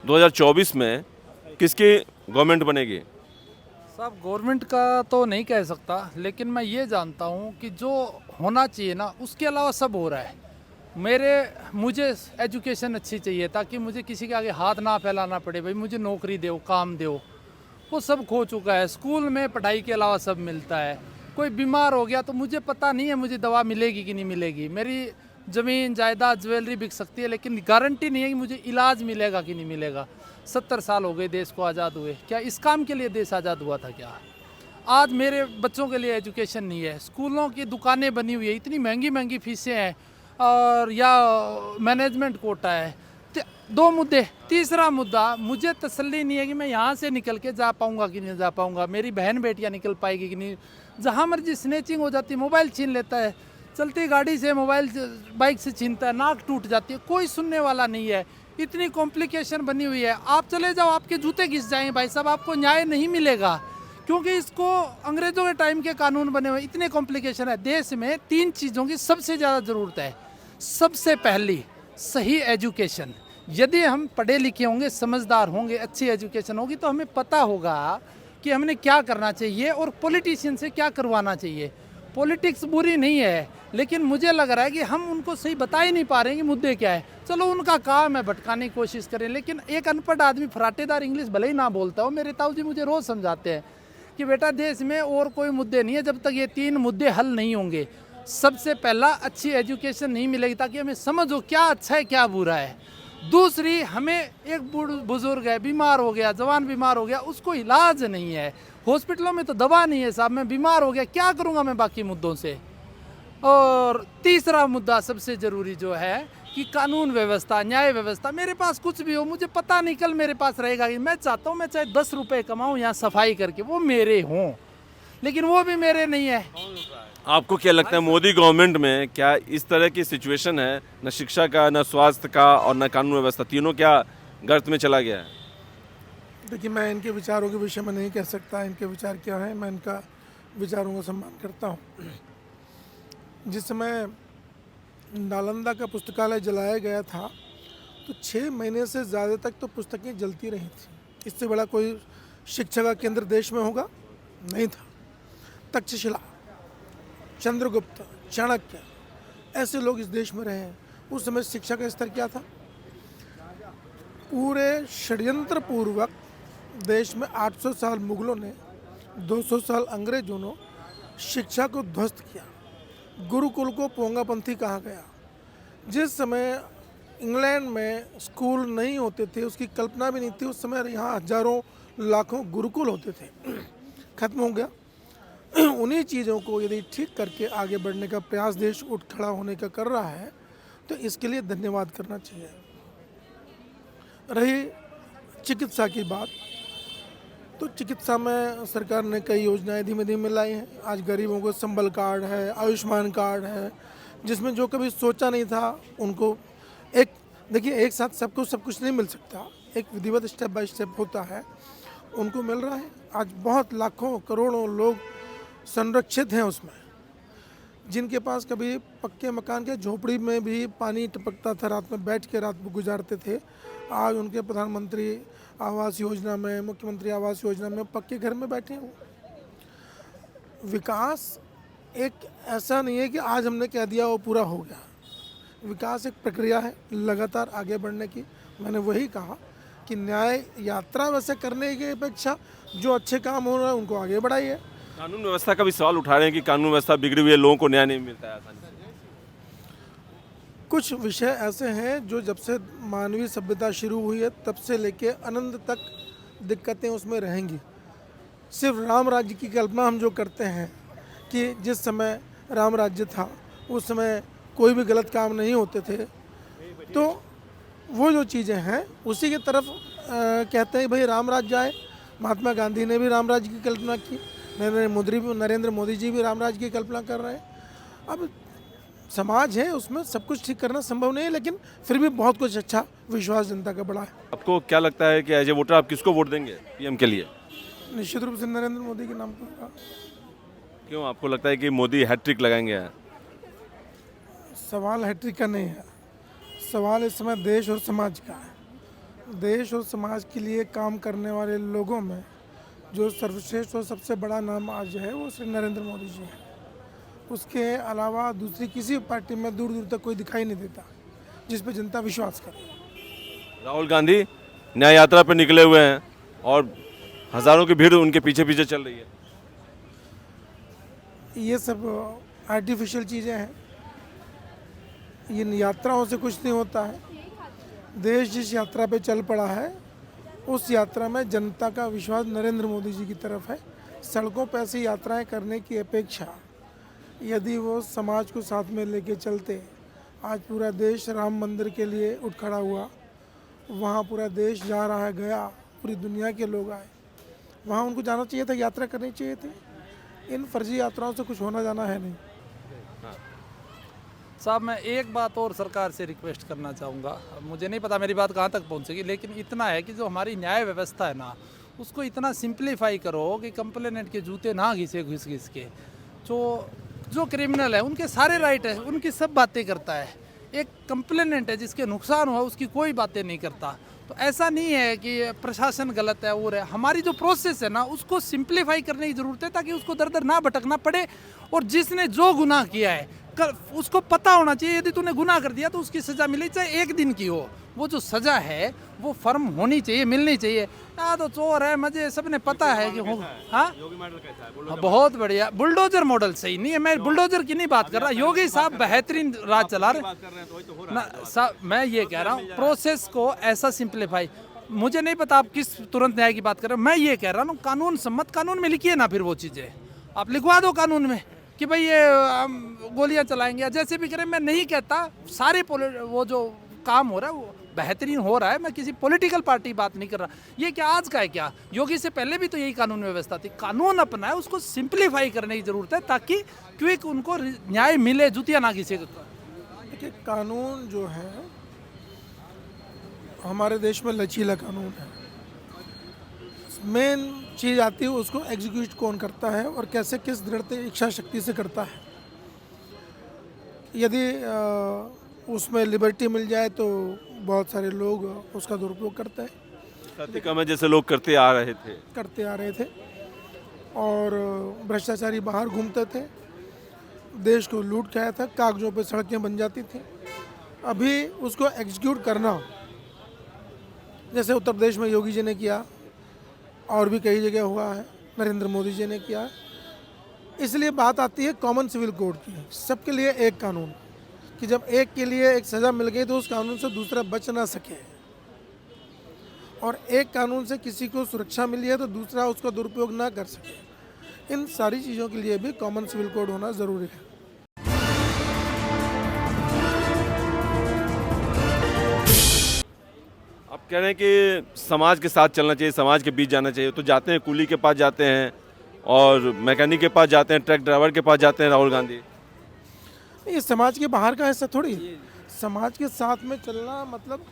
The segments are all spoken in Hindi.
2024 में किसकी गवर्नमेंट बनेगी? साहब गवर्नमेंट का तो नहीं कह सकता, लेकिन मैं ये जानता हूँ कि जो होना चाहिए ना उसके अलावा सब हो रहा है। मुझे एजुकेशन अच्छी चाहिए ताकि मुझे किसी के आगे हाथ ना फैलाना पड़े, भाई मुझे नौकरी दो, काम दो। वो सब खो चुका है। स्कूल में पढ़ाई के अलावा सब मिलता है। कोई बीमार हो गया तो मुझे पता नहीं है मुझे दवा मिलेगी कि नहीं मिलेगी। मेरी ज़मीन जायदाद ज्वेलरी बिक सकती है, लेकिन गारंटी नहीं है कि मुझे इलाज मिलेगा कि नहीं मिलेगा। 70 साल हो गए देश को आज़ाद हुए, क्या इस काम के लिए देश आज़ाद हुआ था क्या? आज मेरे बच्चों के लिए एजुकेशन नहीं है। स्कूलों की दुकानें बनी हुई है, इतनी महंगी महंगी फीसें हैं, और या मैनेजमेंट कोटा है। दो मुद्दे। तीसरा मुद्दा, मुझे तसल्ली नहीं है कि मैं यहाँ से निकल के जा पाऊँगा कि नहीं जा पाऊँगा, मेरी बहन बेटियाँ निकल पाएगी कि नहीं। जहाँ मर्जी स्नैचिंग हो जाती है, मोबाइल छीन लेता है, चलती गाड़ी से मोबाइल बाइक से छीनता है, नाक टूट जाती है, कोई सुनने वाला नहीं है। इतनी कॉम्प्लिकेशन बनी हुई है। आप चले जाओ, आपके जूते घिस जाएंगे भाई साहब, आपको न्याय नहीं मिलेगा, क्योंकि इसको अंग्रेजों के टाइम के कानून बने हुए। इतने कॉम्प्लिकेशन है। देश में 3 चीज़ों की सबसे ज़्यादा ज़रूरत है। सबसे पहली, सही एजुकेशन। यदि हम पढ़े लिखे होंगे, समझदार होंगे, अच्छी एजुकेशन होगी, तो हमें पता होगा कि हमने क्या करना चाहिए और पॉलिटिशियन से क्या करवाना चाहिए। पॉलिटिक्स बुरी नहीं है, लेकिन मुझे लग रहा है कि हम उनको सही बता ही नहीं पा रहे हैं कि मुद्दे क्या है। चलो उनका काम है भटकाने की कोशिश करें, लेकिन एक अनपढ़ आदमी फराटेदार इंग्लिश भले ही ना बोलता हो, मेरे ताऊ जी मुझे रोज़ समझाते हैं कि बेटा देश में और कोई मुद्दे नहीं है जब तक ये 3 मुद्दे हल नहीं होंगे। सबसे पहला, अच्छी एजुकेशन नहीं मिलेगी ताकि हमें समझ हो क्या अच्छा है क्या बुरा है। दूसरी, हमें एक बुजुर्ग है, बीमार हो गया, जवान बीमार हो गया, उसको इलाज नहीं है, हॉस्पिटलों में तो दवा नहीं है साहब, मैं बीमार हो गया, क्या करूँगा मैं बाकी मुद्दों से। और तीसरा मुद्दा सबसे ज़रूरी जो है कि कानून व्यवस्था, न्याय व्यवस्था। मेरे पास कुछ भी हो, मुझे पता नहीं कल मेरे पास रहेगा कि। मैं चाहता हूँ मैं चाहे 10 रुपये कमाऊँ यहाँ सफाई करके, वो मेरे हों, लेकिन वो भी मेरे नहीं है। आपको क्या लगता है मोदी गवर्नमेंट में क्या इस तरह की सिचुएशन है, न शिक्षा का, न स्वास्थ्य का और न कानून व्यवस्था, तीनों क्या गर्त में चला गया है? देखिए, मैं इनके विचारों के विषय में नहीं कह सकता इनके विचार क्या है। मैं इनका विचारों का सम्मान करता हूँ। जिस समय नालंदा का पुस्तकालय जलाया गया था तो 6 महीने से ज़्यादा तक तो पुस्तकें जलती रही थी। इससे बड़ा कोई शिक्षा का केंद्र देश में होगा नहीं था। तक्षशिला, चंद्रगुप्त, चाणक्य, ऐसे लोग इस देश में रहे हैं। उस समय शिक्षा का स्तर क्या था? पूरे षड्यंत्र पूर्वक देश में 800 साल मुगलों ने, 200 साल अंग्रेजों ने शिक्षा को ध्वस्त किया। गुरुकुल को पोंगापंथी कहा गया। जिस समय इंग्लैंड में स्कूल नहीं होते थे, उसकी कल्पना भी नहीं थी, उस समय यहाँ हजारों लाखों गुरुकुल होते थे। खत्म हो गया। उन्हीं चीज़ों को यदि ठीक करके आगे बढ़ने का प्रयास देश उठ खड़ा होने का कर रहा है तो इसके लिए धन्यवाद करना चाहिए। रही चिकित्सा की बात, तो चिकित्सा में सरकार ने कई योजनाएं धीमे धीमे लाई हैं। आज गरीबों को संबल कार्ड है, आयुष्मान कार्ड है, जिसमें जो कभी सोचा नहीं था उनको देखिए एक साथ सबको सब कुछ नहीं मिल सकता, एक विधिवत स्टेप बाय स्टेप होता है, उनको मिल रहा है। आज बहुत लाखों करोड़ों लोग संरक्षित हैं उसमें। जिनके पास कभी पक्के मकान के झोपड़ी में भी पानी टपकता था, रात में बैठ के रात गुजारते थे, आज उनके प्रधानमंत्री आवास योजना में, मुख्यमंत्री आवास योजना में पक्के घर में बैठे हैं। विकास एक ऐसा नहीं है कि आज हमने कह दिया वो पूरा हो गया। विकास एक प्रक्रिया है लगातार आगे बढ़ने की। मैंने वही कहा कि न्याय यात्रा वैसे करने की अपेक्षा जो अच्छे काम हो रहे हैं उनको आगे बढ़ाइए। कानून व्यवस्था का भी सवाल उठा रहे हैं कि कानून व्यवस्था बिगड़ी हुई है, लोगों को न्याय नहीं मिलता है आसानी से। कुछ विषय ऐसे हैं जो जब से मानवीय सभ्यता शुरू हुई है तब से लेके अनंत तक दिक्कतें उसमें रहेंगी। सिर्फ राम राज्य की कल्पना हम जो करते हैं कि जिस समय राम राज्य था उस समय कोई भी गलत काम नहीं होते थे, तो वो जो चीज़ें हैं उसी की तरफ कहते हैं भाई राम राज्य आए। महात्मा गांधी ने भी राम राज्य की कल्पना की, नरेंद्र मोदी जी भी राम राज्य की कल्पना कर रहे हैं। अब समाज है, उसमें सब कुछ ठीक करना संभव नहीं है, लेकिन फिर भी बहुत कुछ अच्छा विश्वास जनता का बड़ा है। आपको क्या लगता है कि एज ए वोटर आप किसको वोट देंगे पीएम के लिए? निश्चित रूप से नरेंद्र मोदी के नाम पर। क्यों आपको लगता है कि मोदी हैट्रिक लगाएंगे? सवाल हैट्रिक का नहीं है, सवाल इस समय देश और समाज का है। देश और समाज के लिए काम करने वाले लोगों में जो सर्वश्रेष्ठ और सबसे बड़ा नाम आज है वो श्री नरेंद्र मोदी जी है। उसके अलावा दूसरी किसी पार्टी में दूर दूर तक कोई दिखाई नहीं देता जिस पे जनता विश्वास करे। राहुल गांधी न्याय यात्रा पर निकले हुए हैं और हजारों की भीड़ उनके पीछे पीछे चल रही है। ये सब आर्टिफिशियल चीज़ें हैं, इन यात्राओं से कुछ नहीं होता है। देश जिस यात्रा पे चल पड़ा है उस यात्रा में जनता का विश्वास नरेंद्र मोदी जी की तरफ है। सड़कों पर ऐसी यात्राएं करने की अपेक्षा यदि वो समाज को साथ में लेके चलते, आज पूरा देश राम मंदिर के लिए उठ खड़ा हुआ, वहाँ पूरा देश जा रहा है, गया, पूरी दुनिया के लोग आए, वहाँ उनको जाना चाहिए था, यात्रा करनी चाहिए थी। इन फर्जी यात्राओं से कुछ होना जाना है नहीं। साहब मैं एक बात और सरकार से रिक्वेस्ट करना चाहूँगा, मुझे नहीं पता मेरी बात कहाँ तक पहुँचेगी, लेकिन इतना है कि जो हमारी न्याय व्यवस्था है ना उसको इतना सिंप्लीफाई करो कि कंप्लेनेंट के जूते ना घिसे घिस घिस के। जो क्रिमिनल है उनके सारे राइट है, उनकी सब बातें करता है। एक कंप्लेनेंट है जिसके नुकसान हुआ उसकी कोई बातें नहीं करता। तो ऐसा नहीं है कि प्रशासन गलत है और है, हमारी जो प्रोसेस है ना उसको सिंप्लीफाई करने की ज़रूरत है ताकि उसको दर दर ना भटकना पड़े। और जिसने जो गुनाह किया है उसको पता होना चाहिए, यदि तूने गुनाह कर दिया तो उसकी सज़ा मिले, चाहे एक दिन की हो। वो जो सज़ा है वो फर्म होनी चाहिए, मिलनी चाहिए। तो चोर है, मुझे सबने पता है कि हाँ बहुत बढ़िया बुलडोजर मॉडल सही नहीं है। मैं बुलडोजर की नहीं बात कर रहा, योगी साहब बेहतरीन राज चला रहे ना साहब। मैं ये कह रहा हूँ प्रोसेस को ऐसा सिंप्लीफाई, मुझे नहीं पता आप किस तुरंत न्याय की बात कर रहे हो। मैं ये कह रहा हूँ कानून सम्मत कानून में लिखिए ना, फिर वो चीज़ें आप लिखवा दो कानून में कि भाई ये हम गोलियां चलाएंगे या जैसे भी करें। मैं नहीं कहता सारे वो जो काम हो रहा है वो बेहतरीन हो रहा है, मैं किसी पॉलिटिकल पार्टी बात नहीं कर रहा। ये क्या आज का है क्या, योगी से पहले भी तो यही कानून व्यवस्था थी। कानून अपना है, उसको सिंप्लीफाई करने की ज़रूरत है ताकि क्विक उनको न्याय मिले, जुतिया ना किसी। देखिए कानून जो है हमारे देश में लचीला कानून है। मेन चीज़ आती है उसको एग्जीक्यूट कौन करता है और कैसे किस दृढ़ इच्छा शक्ति से करता है। यदि उसमें लिबर्टी मिल जाए तो बहुत सारे लोग उसका दुरुपयोग करते हैं। सत्य में जैसे लोग करते आ रहे थे और भ्रष्टाचारी बाहर घूमते थे, देश को लूट खाया था, कागजों पे सड़कें बन जाती थी। अभी उसको एग्जीक्यूट करना, जैसे उत्तर प्रदेश में योगी जी ने किया और भी कई जगह हुआ है, नरेंद्र मोदी जी ने किया। इसलिए बात आती है कॉमन सिविल कोड की, सबके लिए एक कानून, कि जब एक के लिए एक सज़ा मिल गई तो उस कानून से दूसरा बच ना सके। और एक कानून से किसी को सुरक्षा मिली है तो दूसरा उसका दुरुपयोग ना कर सके। इन सारी चीज़ों के लिए भी कॉमन सिविल कोड होना ज़रूरी है। आप कह रहे हैं कि समाज के साथ चलना चाहिए, समाज के बीच जाना चाहिए, तो जाते हैं कुली के पास जाते हैं और मैकेनिक के पास जाते हैं, ट्रक ड्राइवर के पास जाते हैं राहुल गांधी। ये समाज के बाहर का हिस्सा थोड़ी है। समाज के साथ में चलना मतलब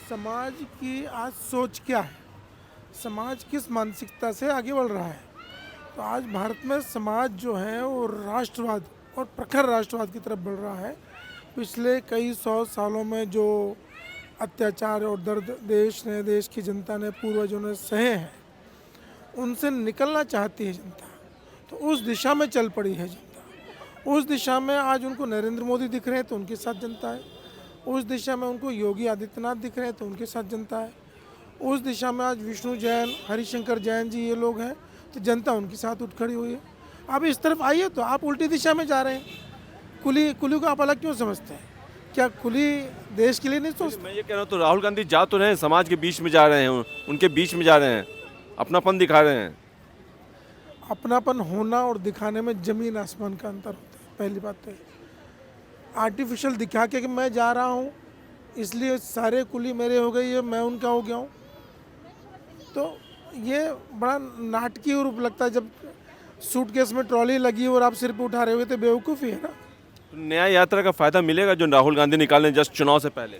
समाज की आज सोच क्या है, समाज किस मानसिकता से आगे बढ़ रहा है। तो आज भारत में समाज जो है वो राष्ट्रवाद और प्रखर राष्ट्रवाद की तरफ बढ़ रहा है। पिछले कई 100 सालों में जो अत्याचार और दर्द देश की जनता ने, पूर्वजों ने सहे हैं, उनसे निकलना चाहती है जनता। तो उस दिशा में चल पड़ी है जनता। उस दिशा में आज उनको नरेंद्र मोदी दिख रहे हैं तो उनके साथ जनता है। उस दिशा में उनको योगी आदित्यनाथ दिख रहे हैं तो उनके साथ जनता है। उस दिशा में आज विष्णु जैन, हरिशंकर जैन जी ये लोग हैं तो जनता उनके साथ उठ खड़ी हुई है। अब इस तरफ आइए तो आप उल्टी दिशा में जा रहे हैं। कुली को आप अलग क्यों समझते हैं? क्या कुली देश के लिए नहीं सोचते? मैं ये कह रहा हूँ तो राहुल गांधी जा तो रहे हैं, समाज के बीच में जा रहे हैं, उनके बीच में जा रहे हैं, अपनापन दिखा रहे हैं। अपनापन होना और दिखाने में ज़मीन आसमान का अंतर होता है। पहली बात तो आर्टिफिशियल दिखा के कि मैं जा रहा हूँ इसलिए सारे कुली मेरे हो गई है, मैं उनका हो गया हूँ, तो ये बड़ा नाटकीय रूप लगता है। जब सूटकेस में ट्रॉली लगी और आप सिर पे उठा रहे हुए तो बेवकूफ़ी है ना। तो न्याय यात्रा का फायदा मिलेगा जो राहुल गांधी निकालें जस्ट चुनाव से पहले?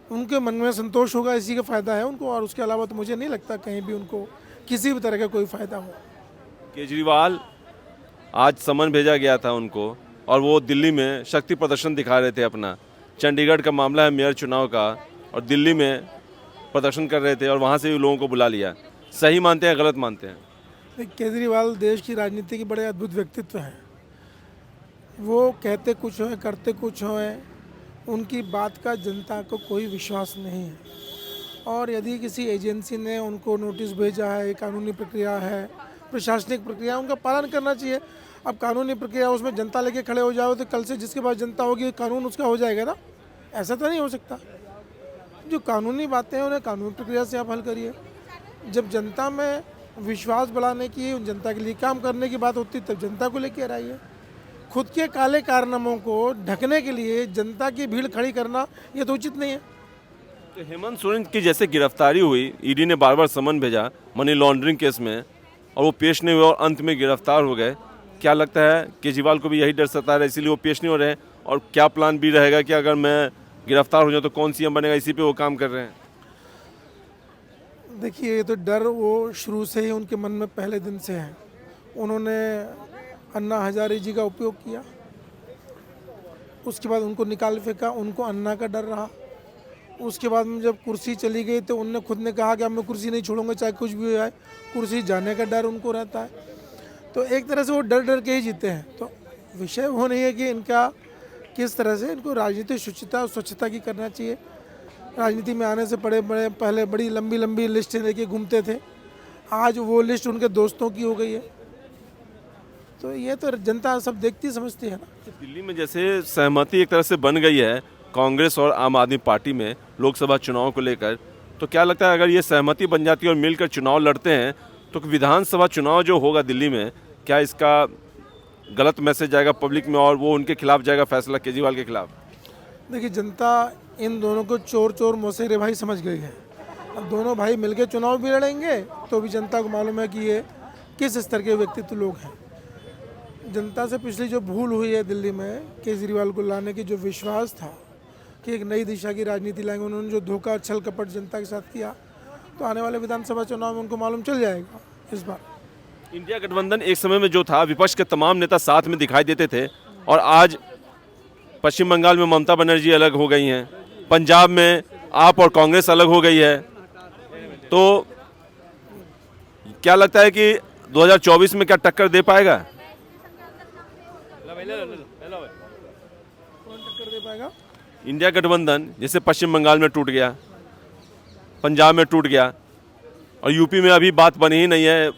उनके मन में संतोष होगा, इसी का फ़ायदा है उनको। और उसके अलावा तो मुझे नहीं लगता कहीं भी उनको किसी भी तरह का कोई फ़ायदा हो। केजरीवाल आज समन भेजा गया था उनको और वो दिल्ली में शक्ति प्रदर्शन दिखा रहे थे अपना। चंडीगढ़ का मामला है मेयर चुनाव का और दिल्ली में प्रदर्शन कर रहे थे और वहाँ से लोगों को बुला लिया। सही मानते हैं, गलत मानते हैं? देखिए, केजरीवाल देश की राजनीति के बड़े अद्भुत व्यक्तित्व हैं। वो कहते कुछ हैं, करते कुछ हैं, उनकी बात का जनता को कोई विश्वास नहीं है। और यदि किसी एजेंसी ने उनको नोटिस भेजा है, कानूनी प्रक्रिया है, प्रशासनिक प्रक्रिया, उनका पालन करना चाहिए। अब कानूनी प्रक्रिया उसमें जनता लेके खड़े हो जाओ तो कल से जिसके पास जनता होगी कानून उसका हो जाएगा ना, ऐसा तो नहीं हो सकता। जो कानूनी बातें हैं उन्हें कानूनी प्रक्रिया से आप हल करिए। जब जनता में विश्वास बढ़ाने की, जनता के लिए काम करने की बात होती तब जनता को लेकर आइए। खुद के काले कारनामों को ढकने के लिए जनता की भीड़ खड़ी करना ये तो उचित नहीं है। तो हेमंत सोरेन की जैसे गिरफ्तारी हुई, ईडी ने बार बार समन भेजा मनी लॉन्ड्रिंग केस में, और वो पेश नहीं हुए और अंत में गिरफ्तार हो गए। क्या लगता है केजरीवाल को भी यही डर सता है, इसीलिए वो पेश नहीं हो रहे हैं? और क्या प्लान भी रहेगा कि अगर मैं गिरफ्तार हो जाऊँ तो कौन सीएम बनेगा, इसी पे वो काम कर रहे हैं? देखिए, ये तो डर वो शुरू से ही उनके मन में पहले दिन से है। उन्होंने अन्ना हजारे जी का उपयोग किया, उसके बाद उनको निकाल फेंका, उनको अन्ना का डर रहा। उसके बाद में जब कुर्सी चली गई तो उनने खुद ने कहा कि अब मैं कुर्सी नहीं छोड़ूंगा चाहे कुछ भी हो जाए। कुर्सी जाने का डर उनको रहता है। तो एक तरह से वो डर डर के ही जीते हैं। तो विषय वो नहीं है कि इनका किस तरह से, इनको राजनीतिक शुचिता और स्वच्छता की करना चाहिए। राजनीति में आने से पहले बड़ी लंबी लंबी लिस्ट लेके घूमते थे, आज वो लिस्ट उनके दोस्तों की हो गई है। तो ये तो जनता सब देखती समझती है ना। दिल्ली में जैसे सहमति एक तरह से बन गई है कांग्रेस और आम आदमी पार्टी में लोकसभा चुनाव को लेकर, तो क्या लगता है अगर ये सहमति बन जाती है और मिलकर चुनाव लड़ते हैं तो विधानसभा चुनाव जो होगा दिल्ली में, क्या इसका गलत मैसेज जाएगा पब्लिक में और वो उनके खिलाफ जाएगा फैसला, केजरीवाल के खिलाफ? देखिए, जनता इन दोनों को चोर चोर मौसेरे भाई समझ गई है। अब दोनों भाई मिलकर चुनाव भी लड़ेंगे तो भी जनता को मालूम है कि ये किस स्तर के व्यक्तित्व लोग हैं। जनता से पिछली जो भूल हुई है दिल्ली में, केजरीवाल को लाने की जो विश्वास था कि एक नई दिशा की राजनीति लाएंगे, उन्होंने जो धोखा छल कपट जनता के साथ किया, तो आने वाले विधानसभा चुनाव में उनको मालूम चल जाएगा इस बार। इंडिया गठबंधन एक समय में जो था, विपक्ष के तमाम नेता साथ में दिखाई देते थे, और आज पश्चिम बंगाल में ममता बनर्जी अलग हो गई हैं, पंजाब में आप और कांग्रेस अलग हो गई है। तो क्या लगता है कि 2024 में क्या टक्कर दे पाएगा? कौन टक्कर दे पाएगा? इंडिया गठबंधन जैसे पश्चिम बंगाल में टूट गया, पंजाब में टूट गया, और यूपी में अभी बात बनी ही नहीं है,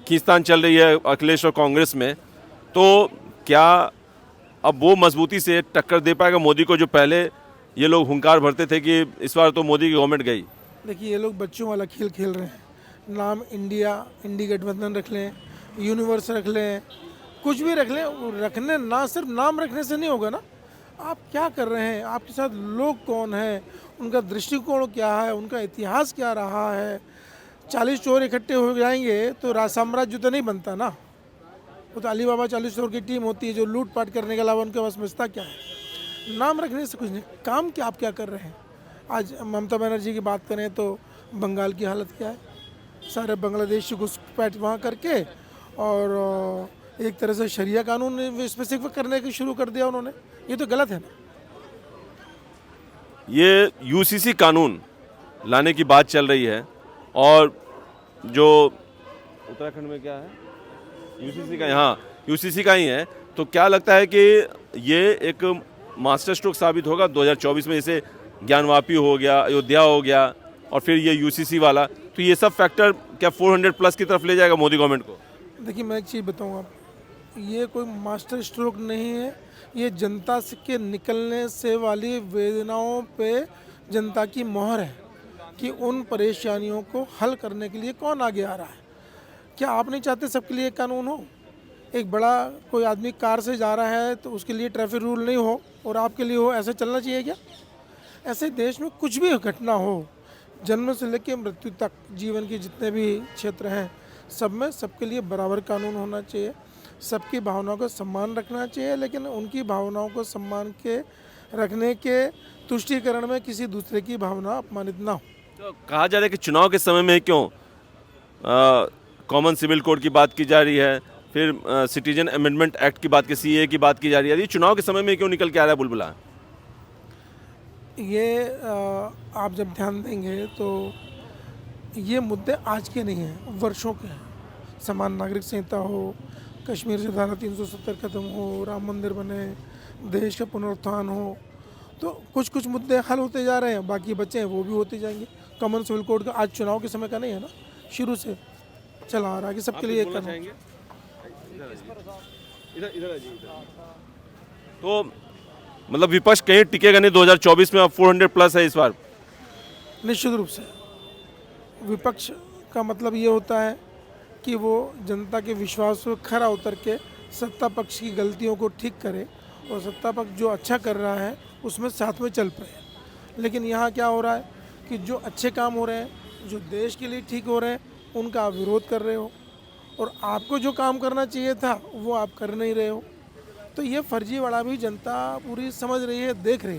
खींचतान चल रही है अखिलेश और कांग्रेस में। तो क्या अब वो मजबूती से टक्कर दे पाएगा मोदी को, जो पहले ये लोग हुंकार भरते थे कि इस बार तो मोदी की गवर्नमेंट गई? देखिए, ये लोग बच्चों वाला खेल खेल रहे हैं। नाम इंडिया गठबंधन रख लें, यूनिवर्स रख लें, कुछ भी रख लें, रखने ना सिर्फ नाम रखने से नहीं होगा ना। आप क्या कर रहे हैं, आपके साथ लोग कौन है, उनका दृष्टिकोण क्या है, उनका इतिहास क्या रहा है। 40 चोर इकट्ठे हो जाएंगे तो राज साम्राज्य तो नहीं बनता ना। वो तो अली बाबा 40 चोर की टीम होती है जो लूटपाट करने के अलावा उनके पास बचता क्या है। नाम रखने से कुछ नहीं, काम क्या आप क्या कर रहे हैं। आज ममता बनर्जी की बात करें तो बंगाल की हालत क्या है, सारे बांग्लादेशी घुसपैठ वहाँ करके और एक तरह से शरिया कानून स्पेसिफिक करने की शुरू कर दिया उन्होंने। ये तो गलत है ना। ये यूसीसी कानून लाने की बात चल रही है, और जो उत्तराखंड में क्या है, यूसीसी का, हाँ यूसीसी का ही है। तो क्या लगता है कि ये एक मास्टर स्ट्रोक साबित होगा 2024 में, जैसे ज्ञानवापी हो गया, अयोध्या हो गया, और फिर ये यूसीसी वाला, तो ये सब फैक्टर क्या 400+ की तरफ ले जाएगा मोदी गवर्नमेंट को? देखिए, मैं एक चीज़ बताऊँ आप, ये कोई मास्टर स्ट्रोक नहीं है। ये जनता के निकलने से वाली वेदनाओं पे जनता की मोहर है कि उन परेशानियों को हल करने के लिए कौन आगे आ रहा है। क्या आप नहीं चाहते सबके लिए एक कानून हो? एक बड़ा कोई आदमी कार से जा रहा है तो उसके लिए ट्रैफिक रूल नहीं हो और आपके लिए हो, ऐसे चलना चाहिए क्या? ऐसे देश में कुछ भी घटना हो, जन्म से लेकर मृत्यु तक जीवन के जितने भी क्षेत्र हैं, सब में सबके लिए बराबर कानून होना चाहिए। सबकी भावनाओं का सम्मान रखना चाहिए, लेकिन उनकी भावनाओं को सम्मान के रखने के तुष्टीकरण में किसी दूसरे की भावना अपमानित ना हो। तो कहा जा रहा है कि चुनाव के समय में क्यों कॉमन सिविल कोड की बात की जा रही है, फिर सिटीजन अमेंडमेंट एक्ट की बात की, सीए की बात की जा रही है, ये चुनाव के समय में क्यों निकल के आ रहा है बुलबुला? ये आप जब ध्यान देंगे तो ये मुद्दे आज के नहीं हैं, वर्षों के हैं। समान नागरिक संहिता हो, कश्मीर से धारा 370 खत्म हो, राम मंदिर बने, देश का पुनरुत्थान हो, तो कुछ कुछ मुद्दे हल होते जा रहे हैं, बाकी बचे हैं वो भी होते जाएंगे। कॉमन सिविल कोड का आज चुनाव के समय का नहीं है ना, शुरू से चला आ रहा है कि सबके लिए एक बोलना कानून। चाहेंगे इधर इधर तो मतलब विपक्ष कहीं टिकेगा नहीं 2024 में, अब 400 प्लस है इस बार। निश्चित रूप से विपक्ष का मतलब ये होता है कि वो जनता के विश्वास पर खरा उतर के सत्ता पक्ष की गलतियों को ठीक करे और सत्ता पक्ष जो अच्छा कर रहा है उसमें साथ में चल पड़े। लेकिन यहाँ क्या हो रहा है कि जो अच्छे काम हो रहे हैं, जो देश के लिए ठीक हो रहे हैं, उनका आप विरोध कर रहे हो, और आपको जो काम करना चाहिए था वो आप कर नहीं रहे हो। तो ये फर्जीवाड़ा भी जनता पूरी समझ रही है, देख रही है।